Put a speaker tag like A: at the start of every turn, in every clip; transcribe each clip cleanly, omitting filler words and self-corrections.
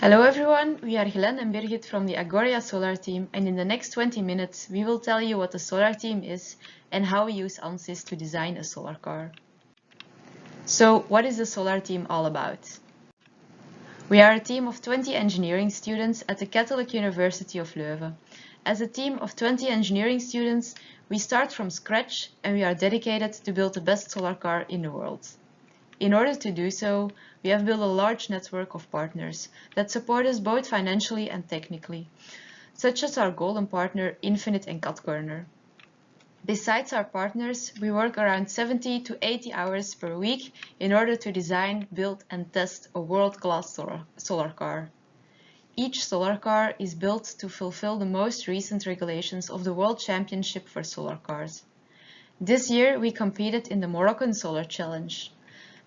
A: Hello everyone, we are Glenn and Birgit from the Agoria Solar Team, and in the next 20 minutes we will tell you what the Solar Team is and how we use ANSYS to design a solar car. So what is the Solar Team all about? We are a team of 20 engineering students at the Catholic University of Leuven. As a team of 20 engineering students, we start from scratch and we are dedicated to build the best solar car in the world. In order to do so, we have built a large network of partners that support us both financially and technically, such as our golden partner Infinite and Cat Corner. Besides our partners, we work around 70 to 80 hours per week in order to design, build and test a world-class solar car. Each solar car is built to fulfill the most recent regulations of the World Championship for Solar Cars. This year we competed in the Moroccan Solar Challenge.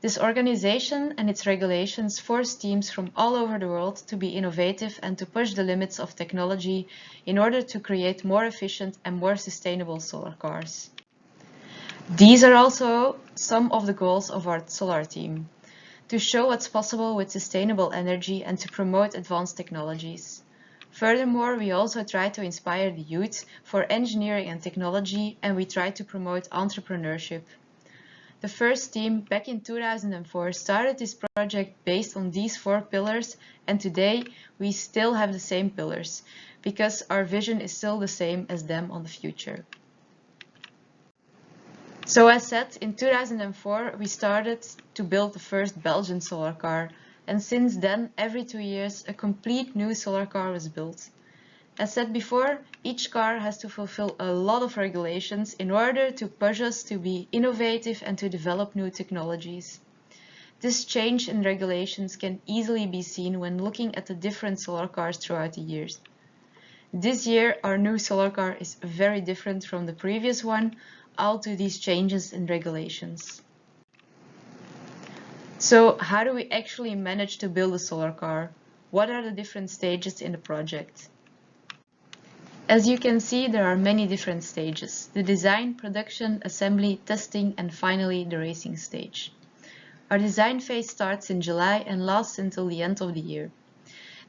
A: This organization and its regulations force teams from all over the world to be innovative and to push the limits of technology in order to create more efficient and more sustainable solar cars. These are also some of the goals of our solar team: to show what's possible with sustainable energy and to promote advanced technologies. Furthermore, we also try to inspire the youth for engineering and technology, and we try to promote entrepreneurship. The first team back in 2004 started this project based on these 4 pillars, and today we still have the same pillars because our vision is still the same as them on the future. So as said, in 2004 we started to build the first Belgian solar car, and since then every 2 years a complete new solar car was built. As said before, each car has to fulfill a lot of regulations in order to push us to be innovative and to develop new technologies. This change in regulations can easily be seen when looking at the different solar cars throughout the years. This year, our new solar car is very different from the previous one, all to these changes in regulations. So, how do we actually manage to build a solar car? What are the different stages in the project? As you can see, there are many different stages: the design, production, assembly, testing, and finally the racing stage. Our design phase starts in July and lasts until the end of the year.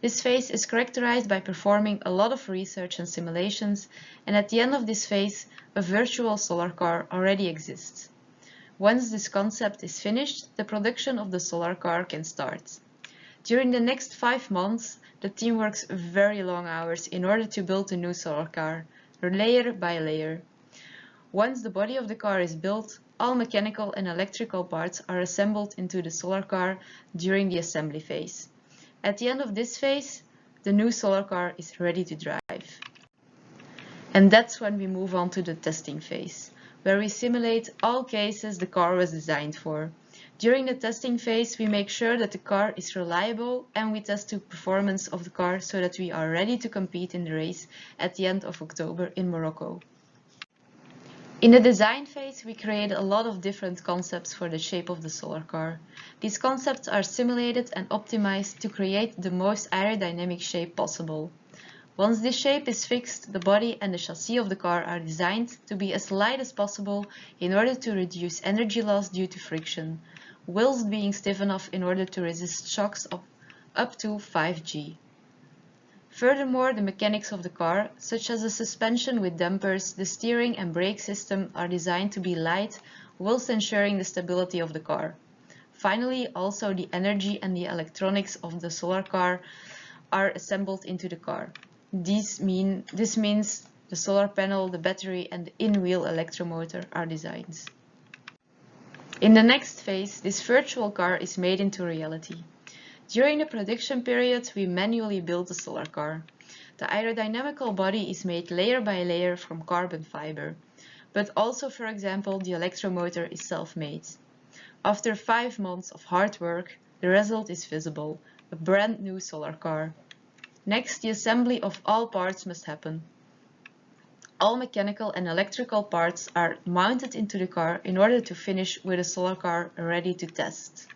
A: This phase is characterized by performing a lot of research and simulations, and at the end of this phase, a virtual solar car already exists. Once this concept is finished, the production of the solar car can start. During the next 5 months, the team works very long hours in order to build a new solar car, layer by layer. Once the body of the car is built, all mechanical and electrical parts are assembled into the solar car during the assembly phase. At the end of this phase, the new solar car is ready to drive. And that's when we move on to the testing phase, where we simulate all cases the car was designed for. During the testing phase, we make sure that the car is reliable and we test the performance of the car so that we are ready to compete in the race at the end of October in Morocco. In the design phase, we create a lot of different concepts for the shape of the solar car. These concepts are simulated and optimized to create the most aerodynamic shape possible. Once this shape is fixed, the body and the chassis of the car are designed to be as light as possible in order to reduce energy loss due to friction, whilst being stiff enough in order to resist shocks of up to 5G. Furthermore, the mechanics of the car, such as the suspension with dampers, the steering and brake system, are designed to be light whilst ensuring the stability of the car. Finally, also the energy and the electronics of the solar car are assembled into the car. This means the solar panel, the battery and the in-wheel electromotor are designed. In the next phase, this virtual car is made into reality. During the production period, we manually build the solar car. The aerodynamical body is made layer by layer from carbon fiber, but also, for example, the electromotor is self-made. After 5 months of hard work, the result is visible: a brand new solar car. Next, the assembly of all parts must happen. All mechanical and electrical parts are mounted into the car in order to finish with a solar car ready to test.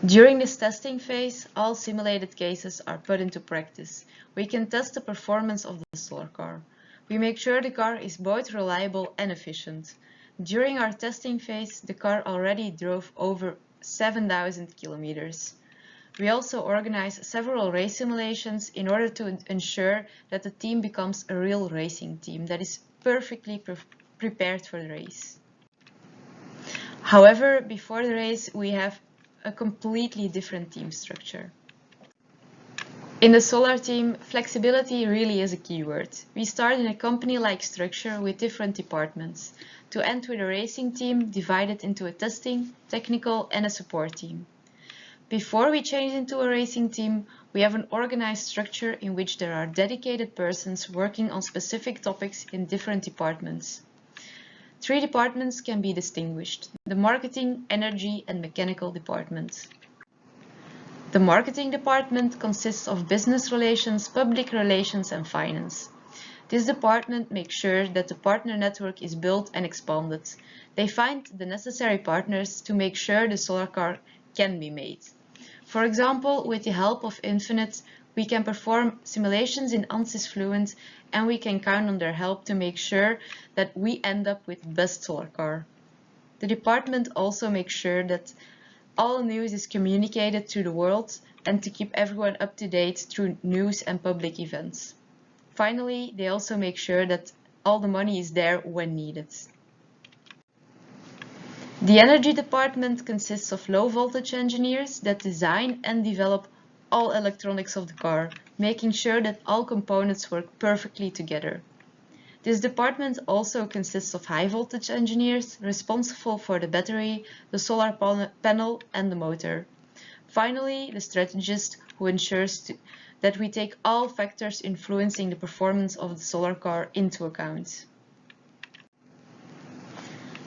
A: During this testing phase, all simulated cases are put into practice. We can test the performance of the solar car. We make sure the car is both reliable and efficient. During our testing phase, the car already drove over 7,000 kilometers. We also organize several race simulations in order to ensure that the team becomes a real racing team that is perfectly prepared for the race. However, before the race, we have a completely different team structure. In the solar team, flexibility really is a keyword. We start in a company-like structure with different departments, to end with a racing team divided into a testing, technical, and a support team. Before we change into a racing team, we have an organized structure in which there are dedicated persons working on specific topics in different departments. 3 departments can be distinguished: the marketing, energy, and mechanical departments. The marketing department consists of business relations, public relations, and finance. This department makes sure that the partner network is built and expanded. They find the necessary partners to make sure the solar car can be made. For example, with the help of Infinite, we can perform simulations in ANSYS Fluent, and we can count on their help to make sure that we end up with the best solar car. The department also makes sure that all news is communicated to the world and to keep everyone up to date through news and public events. Finally, they also make sure that all the money is there when needed. The energy department consists of low voltage engineers that design and develop all electronics of the car, making sure that all components work perfectly together. This department also consists of high voltage engineers responsible for the battery, the solar panel, and the motor. Finally, the strategist who ensures that we take all factors influencing the performance of the solar car into account.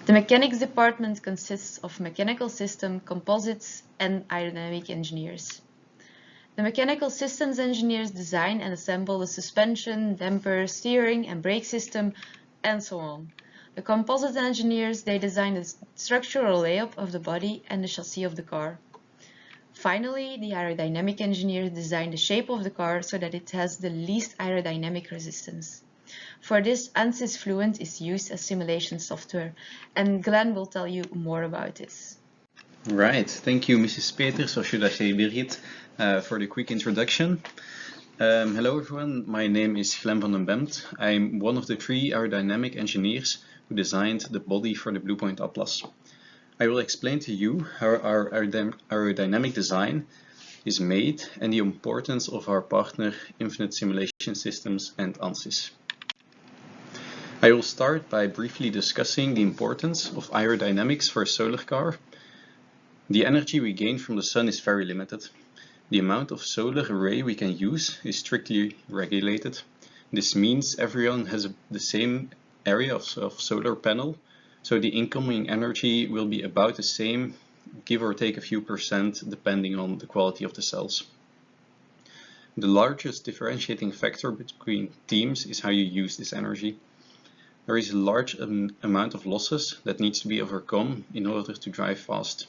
A: The mechanics department consists of mechanical system, composites, and aerodynamic engineers. The mechanical systems engineers design and assemble the suspension, damper, steering, and brake system, and so on. The composite engineers, they design the structural layout of the body and the chassis of the car. Finally, the aerodynamic engineers design the shape of the car so that it has the least aerodynamic resistance. For this, ANSYS Fluent is used as simulation software, and Glenn will tell you more about this.
B: Right, thank you, Mrs. Peters, or should I say Birgit, for the quick introduction. Hello everyone, my name is Glenn van den Bemt. I'm one of the 3 aerodynamic engineers who designed the body for the Bluepoint Atlas. I will explain to you how our aerodynamic design is made and the importance of our partner Infinite Simulation Systems and ANSYS. I will start by briefly discussing the importance of aerodynamics for a solar car. The energy we gain from the sun is very limited. The amount of solar array we can use is strictly regulated. This means everyone has the same area of solar panel, so the incoming energy will be about the same, give or take a few percent, depending on the quality of the cells. The largest differentiating factor between teams is how you use this energy. There is a large amount of losses that needs to be overcome in order to drive fast.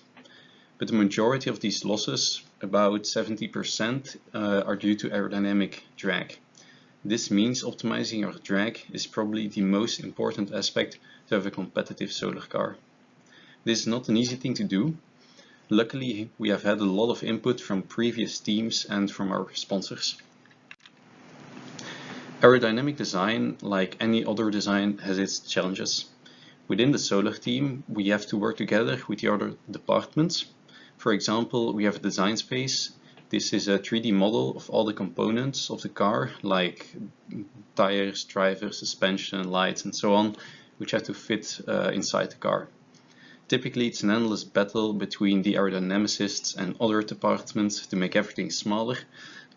B: But the majority of these losses, about 70%, are due to aerodynamic drag. This means optimizing our drag is probably the most important aspect to have a competitive solar car. This is not an easy thing to do. Luckily, we have had a lot of input from previous teams and from our sponsors. Aerodynamic design, like any other design, has its challenges. Within the solar team, we have to work together with the other departments. For example, we have a design space. This is a 3D model of all the components of the car, like tires, drivers, suspension, lights, and so on, which have to fit inside the car. Typically, it's an endless battle between the aerodynamicists and other departments to make everything smaller.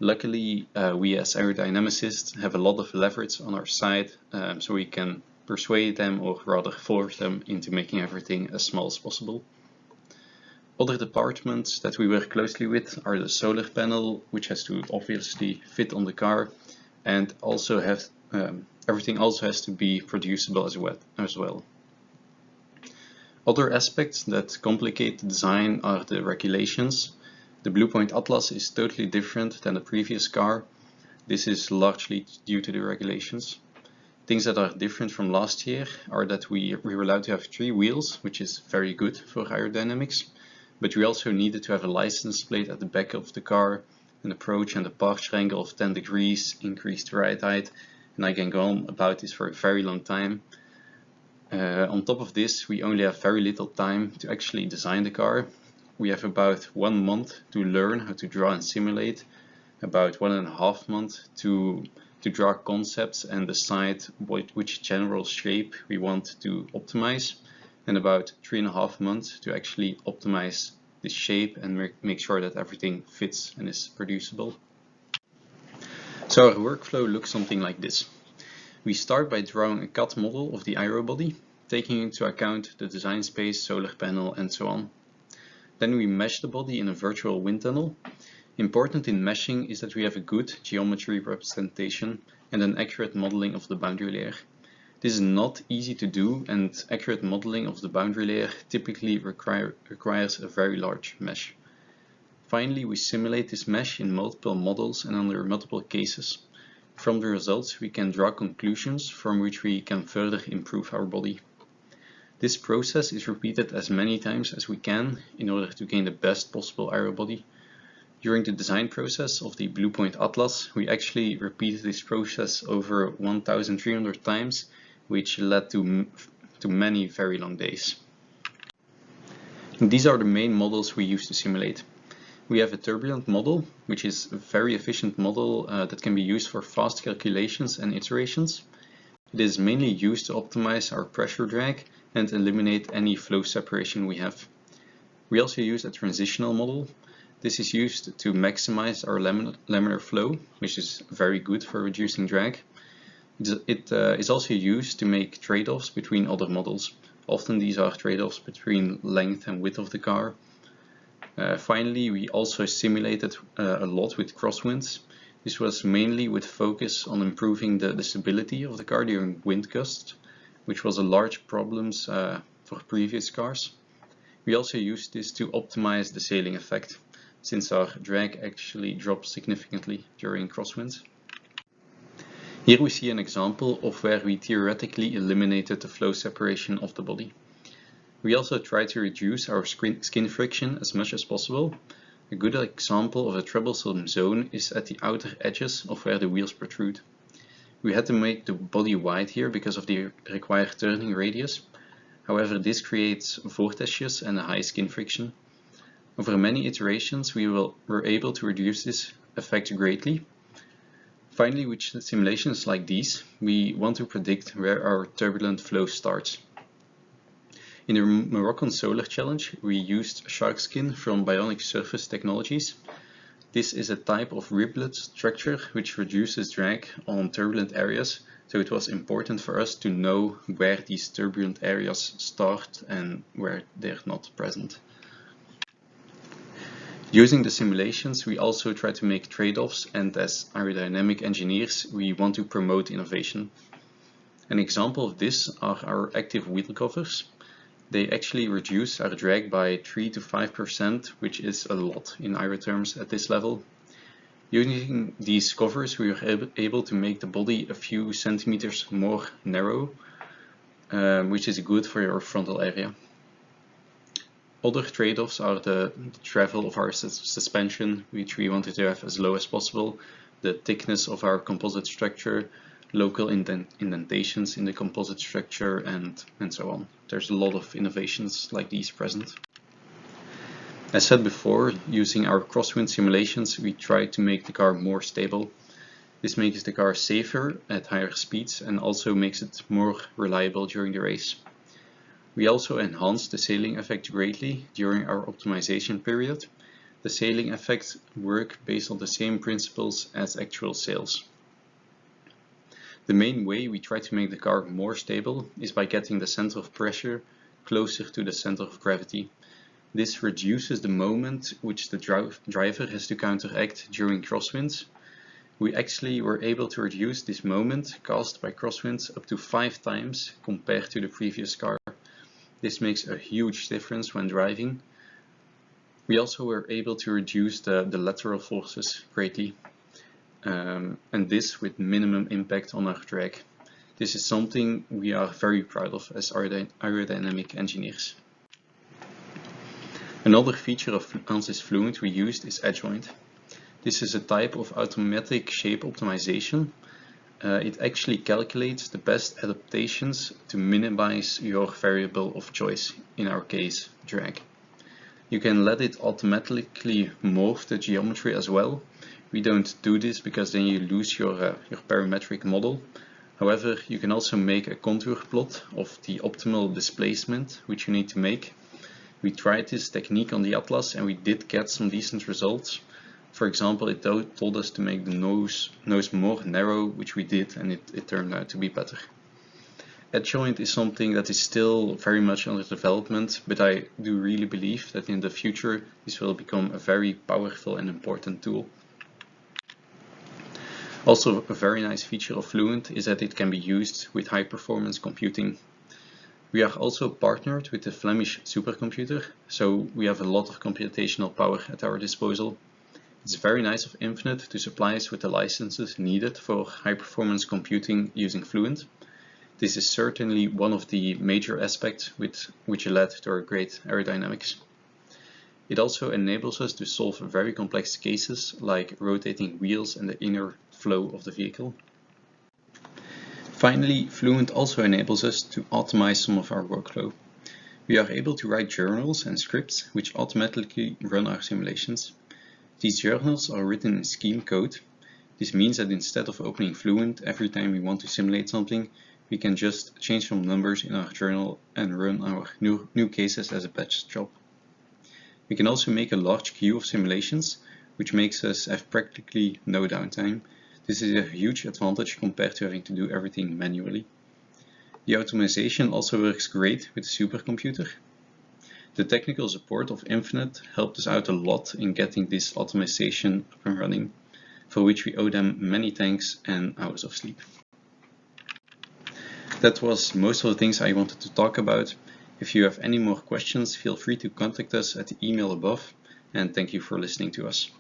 B: Luckily, we as aerodynamicists have a lot of leverage on our side, so we can persuade them, or rather force them, into making everything as small as possible. Other departments that we work closely with are the solar panel, which has to obviously fit on the car, and also have everything also has to be producible as well. Other aspects that complicate the design are the regulations. The Bluepoint Atlas is totally different than the previous car. This is largely due to the regulations. Things that are different from last year are that we were allowed to have 3 wheels, which is very good for aerodynamics. but we also needed to have a license plate at the back of the car, an approach and departure angle of 10 degrees, increased ride height, and I can go on about this for a very long time. On top of this, we only have very little time to actually design the car. We have about 1 month to learn how to draw and simulate, about 1.5 months to draw concepts and decide which general shape we want to optimize, and about 3.5 months to actually optimize this shape and make sure that everything fits and is producible. So our workflow looks something like this. We start by drawing a CAD model of the aero body, taking into account the design space, solar panel, and so on. Then we mesh the body in a virtual wind tunnel. Important in meshing is that we have a good geometry representation and an accurate modeling of the boundary layer. This is not easy to do, and accurate modeling of the boundary layer typically requires a very large mesh. Finally, we simulate this mesh in multiple models and under multiple cases. From the results, we can draw conclusions from which we can further improve our body. This process is repeated as many times as we can in order to gain the best possible aero body. During the design process of the Blue Point Atlas, we actually repeated this process over 1,300 times, which led to many very long days. And these are the main models we use to simulate. We have a turbulent model, which is a very efficient model that can be used for fast calculations and iterations. It is mainly used to optimize our pressure drag and eliminate any flow separation we have. We also use a transitional model. This is used to maximize our laminar flow, which is very good for reducing drag. It is also used to make trade-offs between other models. Often these are trade-offs between length and width of the car. Finally, we also simulated a lot with Crosswinds. This was mainly with focus on improving the stability of the car during wind gusts, which was a large problem for previous cars. We also used this to optimize the sailing effect, since our drag actually drops significantly during crosswinds. Here we see an example of where we theoretically eliminated the flow separation of the body. We also try to reduce our skin friction as much as possible. A good example of a troublesome zone is at the outer edges of where the wheels protrude. We had to make the body wide here because of the required turning radius. However, this creates vortices and a high skin friction. Over many iterations, we were able to reduce this effect greatly. Finally, with simulations like these, we want to predict where our turbulent flow starts. In the Moroccan Solar Challenge, we used shark skin from Bionic Surface Technologies. This is a type of riblet structure which reduces drag on turbulent areas, so it was important for us to know where these turbulent areas start and where they're not present. Using the simulations, we also try to make trade-offs, and as aerodynamic engineers, we want to promote innovation. An example of this are our active wheel covers. They actually reduce our drag by 3 to 5%, which is a lot in aero terms at this level. Using these covers, we were able to make the body a few centimeters more narrow, which is good for your frontal area. Other trade-offs are the travel of our suspension, which we wanted to have as low as possible, the thickness of our composite structure, local indentations in the composite structure, and so on. There's a lot of innovations like these present. As said before, using our crosswind simulations, we try to make the car more stable. This makes the car safer at higher speeds and also makes it more reliable during the race. We also enhanced the sailing effect greatly during our optimization period. The sailing effects work based on the same principles as actual sails. The main way we try to make the car more stable is by getting the center of pressure closer to the center of gravity. This reduces the moment which the driver has to counteract during crosswinds. We actually were able to reduce this moment caused by crosswinds up to 5 times compared to the previous car. This makes a huge difference when driving. We also were able to reduce the lateral forces greatly, and this with minimum impact on our drag. This is something we are very proud of as aerodynamic engineers. Another feature of ANSYS Fluent we used is Adjoint. This is a type of automatic shape optimization. It actually calculates the best adaptations to minimize your variable of choice, in our case, drag. You can let it automatically morph the geometry as well. We don't do this because then you lose your parametric model. However, you can also make a contour plot of the optimal displacement which you need to make. We tried this technique on the atlas and we did get some decent results. For example, it told us to make the nose more narrow, which we did, and it turned out to be better. Adjoint is something that is still very much under development, but I do really believe that in the future this will become a very powerful and important tool. Also, a very nice feature of Fluent is that it can be used with high-performance computing. We are also partnered with the Flemish supercomputer, so we have a lot of computational power at our disposal. It's very nice of Infinite to supply us with the licenses needed for high-performance computing using Fluent. This is certainly one of the major aspects which led to our great aerodynamics. It also enables us to solve very complex cases like rotating wheels and the inner flow of the vehicle. Finally, Fluent also enables us to optimize some of our workflow. We are able to write journals and scripts which automatically run our simulations. These journals are written in scheme code. This means that instead of opening Fluent every time we want to simulate something, we can just change some numbers in our journal and run our new cases as a batch job. We can also make a large queue of simulations, which makes us have practically no downtime. This is a huge advantage compared to having to do everything manually. The automation also works great with the supercomputer. The technical support of Infinite helped us out a lot in getting this automation up and running, for which we owe them many thanks and hours of sleep. That was most of the things I wanted to talk about. If you have any more questions, feel free to contact us at the email above, and thank you for listening to us.